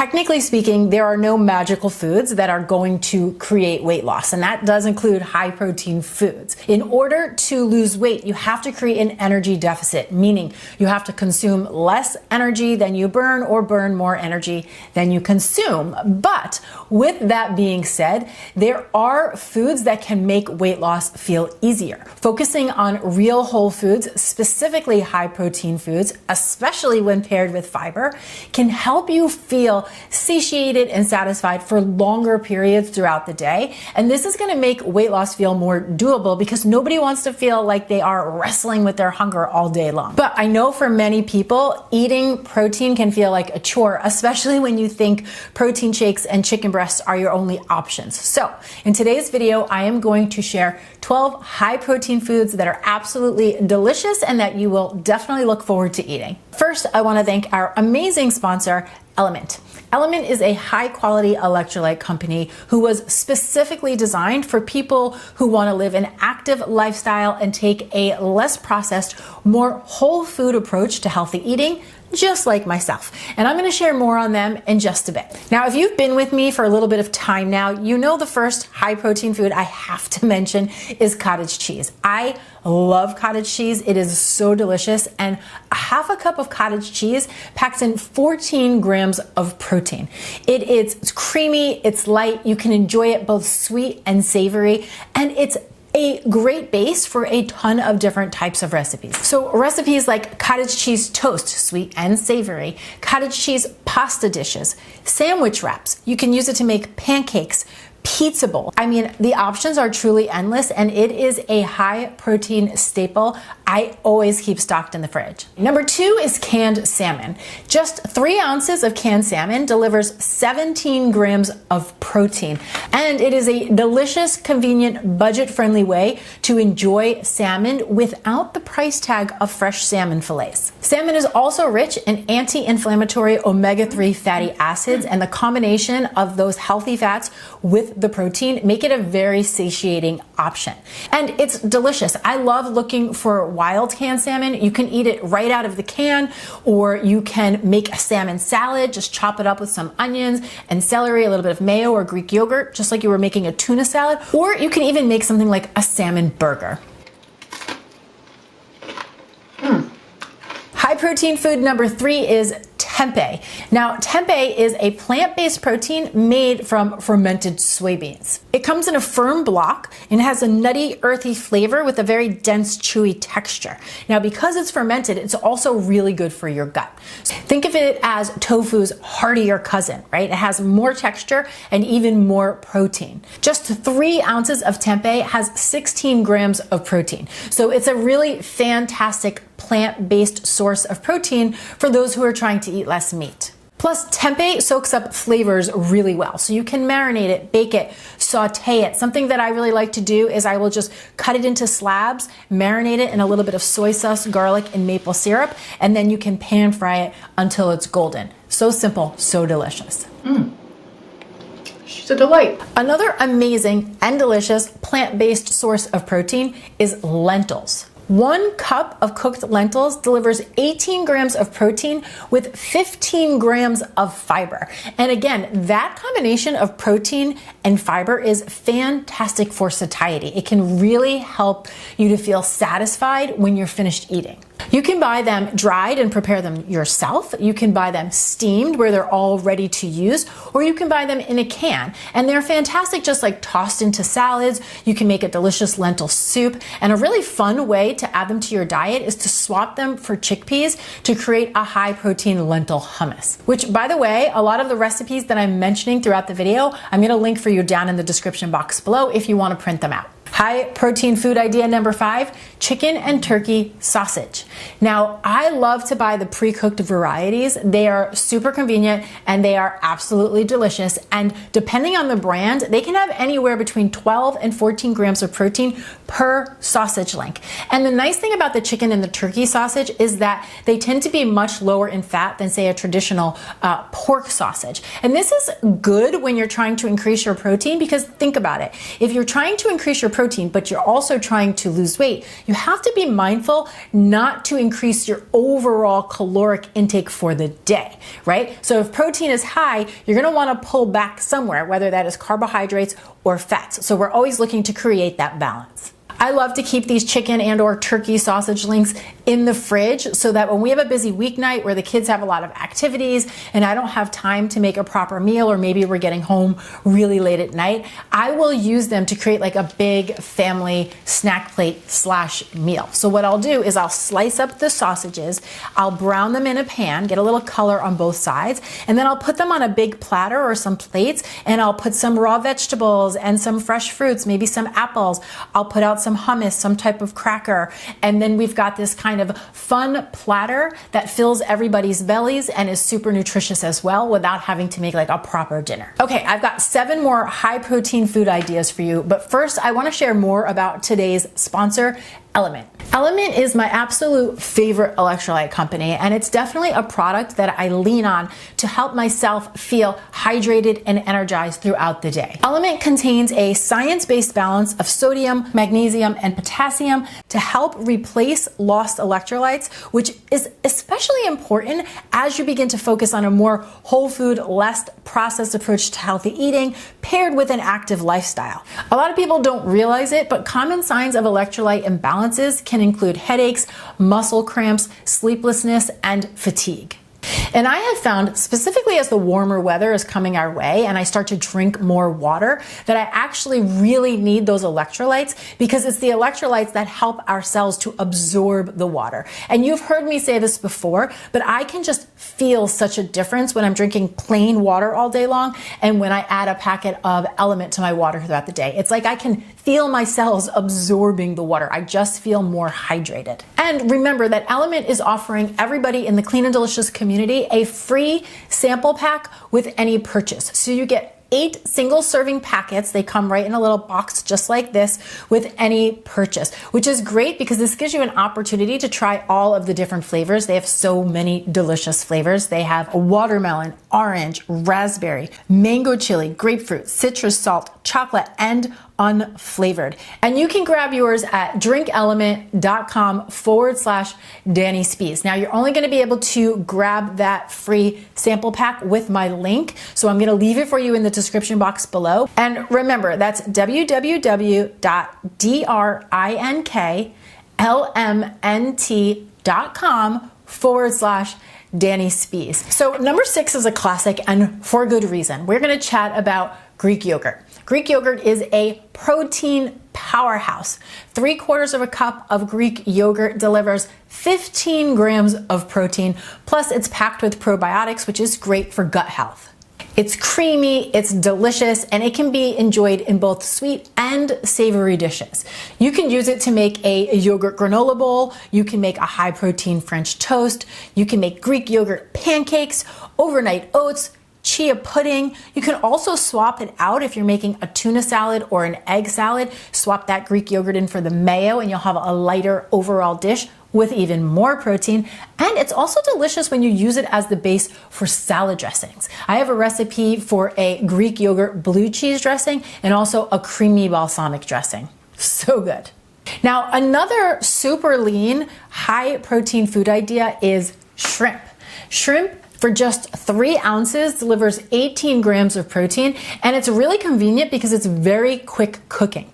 Technically speaking, there are no magical foods that are going to create weight loss, and that does include high protein foods. In order to lose weight, you have to create an energy deficit, meaning you have to consume less energy than you burn or burn more energy than you consume. But with that being said, there are foods that can make weight loss feel easier. Focusing on real whole foods, specifically high protein foods, especially when paired with fiber, can help you feel satiated and satisfied for longer periods throughout the day. And this is going to make weight loss feel more doable because nobody wants to feel like they are wrestling with their hunger all day long. But I know for many people, eating protein can feel like a chore, especially when you think protein shakes and chicken breasts are your only options. So in today's video, I am going to share 12 high protein foods that are absolutely delicious and that you will definitely look forward to eating. First, I want to thank our amazing sponsor, Element. Element is a high quality electrolyte company who was specifically designed for people who want to live an active lifestyle and take a less processed, more whole food approach to healthy eating, just like myself. And I'm going to share more on them in just a bit. Now, if you've been with me for a little bit of time now, you know the first high protein food I have to mention is cottage cheese. I love cottage cheese. It is so delicious, and a half a cup of cottage cheese packs in 14 grams of protein. It's creamy, it's light, you can enjoy it both sweet and savory, and it's a great base for a ton of different types of recipes. So recipes like cottage cheese toast, sweet and savory, cottage cheese pasta dishes, sandwich wraps. You can use it to make pancakes, pizza bowl. I mean, the options are truly endless, and it is a high protein staple I always keep stocked in the fridge. Number 2 is canned salmon. Just 3 ounces of canned salmon delivers 17 grams of protein, and it is a delicious, convenient, budget-friendly way to enjoy salmon without the price tag of fresh salmon fillets. Salmon is also rich in anti-inflammatory omega-3 fatty acids, and the combination of those healthy fats with the protein make it a very satiating option. And it's delicious. I love looking for wild canned salmon. You can eat it right out of the can, or you can make a salmon salad, just chop it up with some onions and celery, a little bit of mayo or Greek yogurt, just like you were making a tuna salad, or you can even make something like a salmon burger. High protein food number 3 is tempeh. Now, tempeh is a plant-based protein made from fermented soybeans. It comes in a firm block and has a nutty, earthy flavor with a very dense, chewy texture. Now, because it's fermented, it's also really good for your gut. So think of it as tofu's heartier cousin, right? It has more texture and even more protein. Just 3 ounces of tempeh has 16 grams of protein. So it's a really fantastic plant-based source of protein for those who are trying to eat less meat. Plus, tempeh soaks up flavors really well. So you can marinate it, bake it, saute it. Something that I really like to do is I will just cut it into slabs, marinate it in a little bit of soy sauce, garlic, and maple syrup, and then you can pan fry it until it's golden. So simple, so delicious. She's a delight. Another amazing and delicious plant-based source of protein is lentils. 1 cup of cooked lentils delivers 18 grams of protein with 15 grams of fiber. And again, that combination of protein and fiber is fantastic for satiety. It can really help you to feel satisfied when you're finished eating. You can buy them dried and prepare them yourself. You can buy them steamed where they're all ready to use, or you can buy them in a can. And they're fantastic just like tossed into salads. You can make a delicious lentil soup, and a really fun way to add them to your diet is to swap them for chickpeas to create a high protein lentil hummus, which, by the way, a lot of the recipes that I'm mentioning throughout the video, I'm going to link for you down in the description box below if you want to print them out. High protein food idea number 5, chicken and turkey sausage. Now, I love to buy the pre-cooked varieties. They are super convenient and they are absolutely delicious. And depending on the brand, they can have anywhere between 12 and 14 grams of protein per sausage link. And the nice thing about the chicken and the turkey sausage is that they tend to be much lower in fat than, say, a traditional pork sausage. And this is good when you're trying to increase your protein, because think about it. If you're trying to increase your protein, protein, but you're also trying to lose weight, you have to be mindful not to increase your overall caloric intake for the day, right? So if protein is high, you're gonna wanna pull back somewhere, whether that is carbohydrates or fats. So we're always looking to create that balance. I love to keep these chicken and or turkey sausage links in the fridge so that when we have a busy weeknight where the kids have a lot of activities and I don't have time to make a proper meal, or maybe we're getting home really late at night, I will use them to create like a big family snack plate / meal. So what I'll do is I'll slice up the sausages, I'll brown them in a pan, get a little color on both sides, and then I'll put them on a big platter or some plates, and I'll put some raw vegetables and some fresh fruits, maybe some apples. I'll put out some hummus, some type of cracker, and then we've got this kind of fun platter that fills everybody's bellies and is super nutritious as well without having to make like a proper dinner. Okay, I've got 7 more high protein food ideas for you, but first I want to share more about today's sponsor, Element. Element is my absolute favorite electrolyte company, and it's definitely a product that I lean on to help myself feel hydrated and energized throughout the day. Element contains a science-based balance of sodium, magnesium, and potassium to help replace lost electrolytes, which is especially important as you begin to focus on a more whole food, less processed approach to healthy eating paired with an active lifestyle. A lot of people don't realize it, but common signs of electrolyte imbalance can include headaches, muscle cramps, sleeplessness, and fatigue. And I have found, specifically as the warmer weather is coming our way and I start to drink more water, that I actually really need those electrolytes, because it's the electrolytes that help our cells to absorb the water. And you've heard me say this before, but I can just feel such a difference when I'm drinking plain water all day long and when I add a packet of Element to my water throughout the day. It's like I can feel my cells absorbing the water. I just feel more hydrated. And remember that Element is offering everybody in the Clean and Delicious community a free sample pack with any purchase. So you get 8 single serving packets. They come right in a little box just like this with any purchase, which is great because this gives you an opportunity to try all of the different flavors. They have so many delicious flavors. They have watermelon, orange, raspberry, mango chili, grapefruit, citrus salt, chocolate, and unflavored. And you can grab yours at drinkelement.com/Danny Spies. Now you're only going to be able to grab that free sample pack with my link. So I'm going to leave it for you in the description box below. And remember, that's www.drinkelement.com/Danny Spies. So number 6 is a classic, and for good reason. We're going to chat about Greek yogurt. Greek yogurt is a protein powerhouse. 3/4 cup of Greek yogurt delivers 15 grams of protein, plus it's packed with probiotics, which is great for gut health. It's creamy, it's delicious, and it can be enjoyed in both sweet and savory dishes. You can use it to make a yogurt granola bowl, you can make a high protein French toast, you can make Greek yogurt pancakes, overnight oats, chia pudding. You can also swap it out if you're making a tuna salad or an egg salad. Swap that Greek yogurt in for the mayo and you'll have a lighter overall dish with even more protein. And it's also delicious when you use it as the base for salad dressings. I have a recipe for a Greek yogurt blue cheese dressing and also a creamy balsamic dressing. So good. Now, another super lean, high protein food idea is shrimp. Shrimp for just 3 ounces delivers 18 grams of protein, and it's really convenient because it's very quick cooking.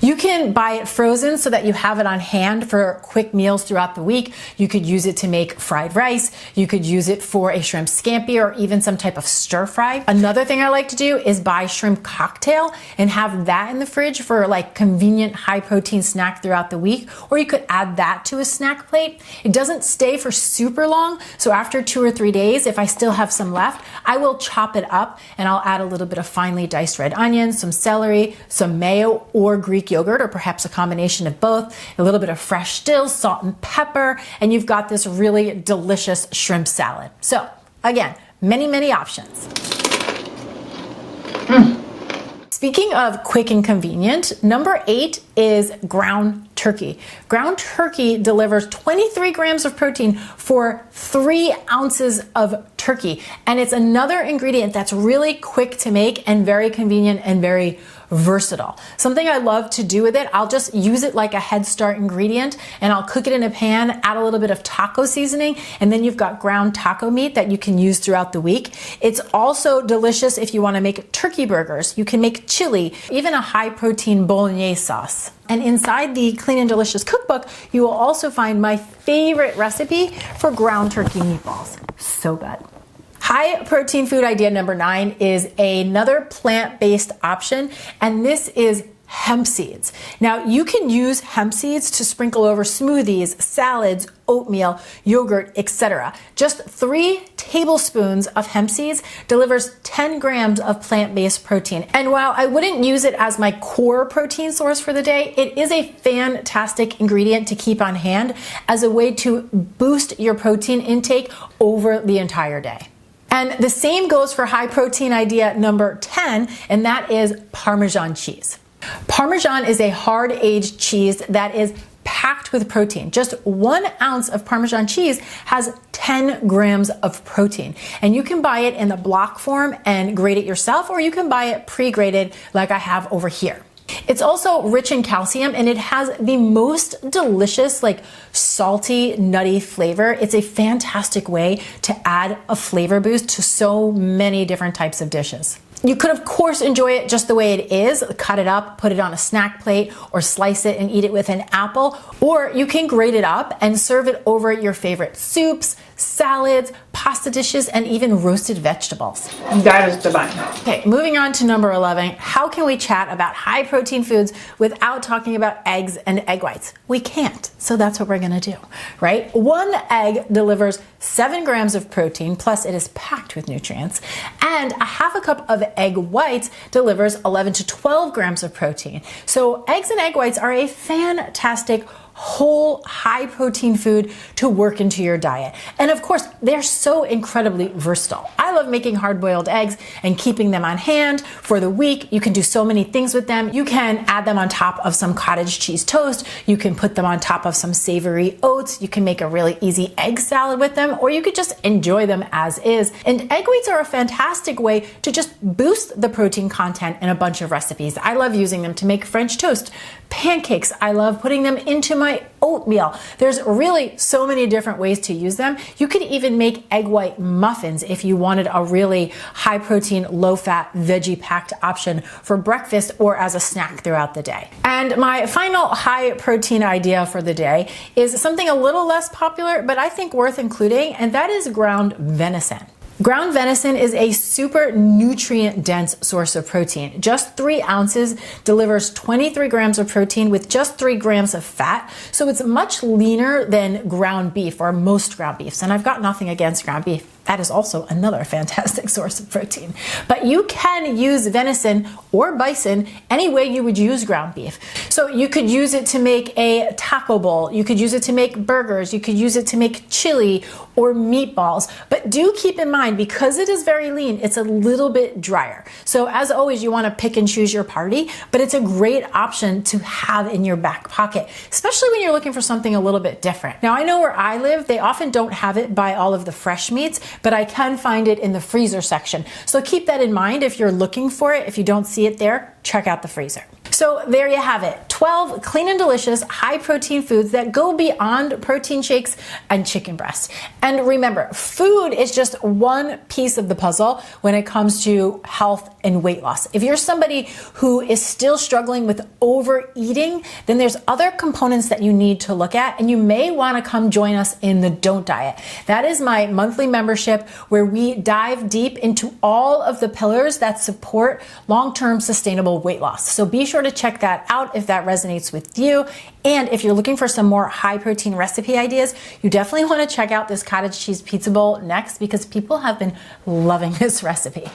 You can buy it frozen so that you have it on hand for quick meals throughout the week. You could use it to make fried rice. You could use it for a shrimp scampi or even some type of stir fry. Another thing I like to do is buy shrimp cocktail and have that in the fridge for like convenient high protein snack throughout the week, or you could add that to a snack plate. It doesn't stay for super long, so after 2 or 3 days, if I still have some left, I will chop it up and I'll add a little bit of finely diced red onions, some celery, some mayo, or Greek yogurt, or perhaps a combination of both, a little bit of fresh dill, salt and pepper, and you've got this really delicious shrimp salad. So again, many options. Speaking of quick and convenient, number 8 is ground turkey. Ground turkey delivers 23 grams of protein for 3 ounces of turkey. And it's another ingredient that's really quick to make and very convenient and very versatile. Something I love to do with it, I'll just use it like a Head Start ingredient, and I'll cook it in a pan, add a little bit of taco seasoning, and then you've got ground taco meat that you can use throughout the week. It's also delicious if you want to make turkey burgers. You can make chili, even a high protein bolognese sauce. And inside the Clean and Delicious cookbook, you will also find my favorite recipe for ground turkey meatballs. So good. High protein food idea number 9 is another plant-based option, and this is hemp seeds. Now, you can use hemp seeds to sprinkle over smoothies, salads, oatmeal, yogurt, etc. Just 3 tablespoons of hemp seeds delivers 10 grams of plant-based protein. And while I wouldn't use it as my core protein source for the day, it is a fantastic ingredient to keep on hand as a way to boost your protein intake over the entire day. And the same goes for high protein idea number 10, and that is Parmesan cheese. Parmesan is a hard-aged cheese that is packed with protein. Just 1 ounce of Parmesan cheese has 10 grams of protein. And you can buy it in the block form and grate it yourself, or you can buy it pre-grated like I have over here. It's also rich in calcium, and it has the most delicious, salty, nutty flavor. It's a fantastic way to add a flavor boost to so many different types of dishes. You could, of course, enjoy it just the way it is, cut it up, put it on a snack plate, or slice it and eat it with an apple, or you can grate it up and serve it over your favorite soups, salads, pasta dishes, and even roasted vegetables. That is divine. Okay, moving on to number 11. How can we chat about high protein foods without talking about eggs and egg whites? We can't, so that's what we're gonna do, right? 1 egg delivers 7 grams of protein, plus it is packed with nutrients, and a half a cup of egg whites delivers 11 to 12 grams of protein. So eggs and egg whites are a fantastic whole high protein food to work into your diet. And of course, they're so incredibly versatile. I love making hard-boiled eggs and keeping them on hand for the week. You can do so many things with them. You can add them on top of some cottage cheese toast. You can put them on top of some savory oats. You can make a really easy egg salad with them, or you could just enjoy them as is. And egg whites are a fantastic way to just boost the protein content in a bunch of recipes. I love using them to make French toast, pancakes. I love putting them into my oatmeal. There's really so many different ways to use them. You could even make egg white muffins if you wanted a really high protein, low fat, veggie packed option for breakfast or as a snack throughout the day. And my final high protein idea for the day is something a little less popular, but I think worth including, and that is ground venison. Ground venison is a super nutrient dense source of protein. Just 3 ounces delivers 23 grams of protein with just 3 grams of fat. So it's much leaner than ground beef or most ground beefs. And I've got nothing against ground beef. That is also another fantastic source of protein. But you can use venison or bison any way you would use ground beef. So you could use it to make a taco bowl. You could use it to make burgers. You could use it to make chili or meatballs. But do keep in mind, because it is very lean, it's a little bit drier. So as always, you want to pick and choose your party, but it's a great option to have in your back pocket, especially when you're looking for something a little bit different. Now, I know where I live, they often don't have it by all of the fresh meats, but I can find it in the freezer section. So keep that in mind if you're looking for it. If you don't see it there, check out the freezer. So there you have it, 12 clean and delicious high protein foods that go beyond protein shakes and chicken breast. And remember, food is just one piece of the puzzle when it comes to health and weight loss. If you're somebody who is still struggling with overeating, then there's other components that you need to look at, and you may want to come join us in the Don't Diet. That is my monthly membership where we dive deep into all of the pillars that support long-term sustainable weight loss. So be sure to check that out if that resonates with you. And if you're looking for some more high protein recipe ideas, you definitely want to check out this cottage cheese pizza bowl next, because people have been loving this recipe.